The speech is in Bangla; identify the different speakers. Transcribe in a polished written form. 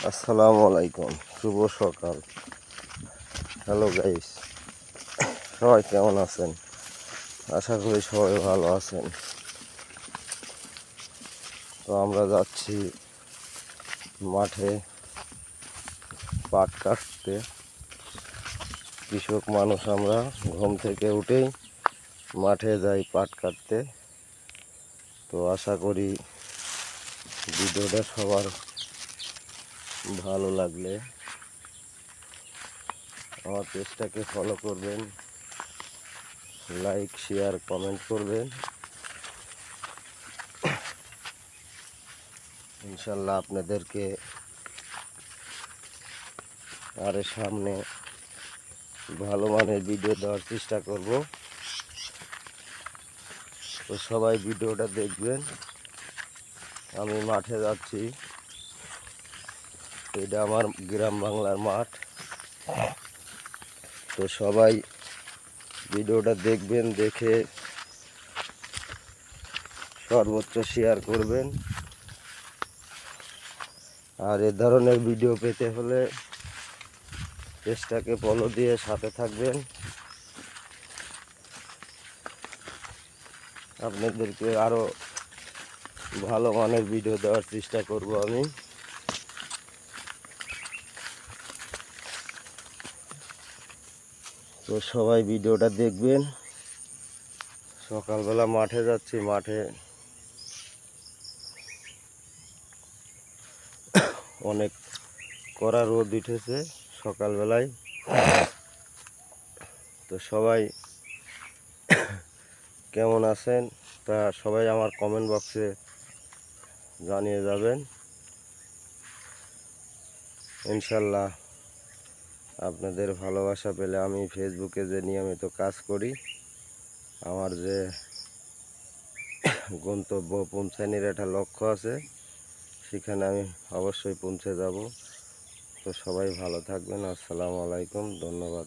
Speaker 1: আসসালামু আলাইকুম, শুভ সকাল। হ্যালো গাইস, সবাই কেমন আছেন? আশা করি সবাই ভালো আছেন। তো আমরা যাচ্ছি মাঠে পাট কাটতে। কৃষক মানুষ আমরা, ঘুম থেকে উঠেই মাঠে যাই পাট কাটতে। তো আশা করি ভিডিওটা সবার ভালো লাগলে আমার পেজটাকে ফলো করবেন, লাইক শেয়ার কমেন্ট করবেন। ইনশাল্লাহ আপনাদেরকে আরে সামনে ভালো মানের ভিডিও দেওয়ার চেষ্টা করব। তো সবাই ভিডিওটা দেখবেন। আমি মাঠে যাচ্ছি, এটা আমার গ্রাম বাংলার মাঠ। তো সবাই ভিডিওটা দেখবেন, দেখে সর্বোচ্চ শেয়ার করবেন। আর এ ধরনের ভিডিও পেতে হলে পেজটাকে ফলো দিয়ে সাথে থাকবেন। আপনাদেরকে আরও ভালো মানের ভিডিও দেওয়ার চেষ্টা করব আমি। তো সবাই ভিডিওটা দেখবেন। সকালবেলা মাঠে যাচ্ছি, মাঠে অনেক কড়া রোদ উঠেছে সকালবেলায়। তো সবাই কেমন আছেন তা সবাই আমার কমেন্ট বক্সে জানিয়ে যাবেন। ইনশাল্লাহ আপনাদের ভালোবাসা পেলে আমি ফেসবুকে যে নিয়মিত কাজ করি, আমার যে গন্তব্য পৌঁছানোর একটা লক্ষ্য আছে, সেখানে আমি অবশ্যই পৌঁছে যাব। তো সবাই ভালো থাকবেন। আসসালামু আলাইকুম, ধন্যবাদ।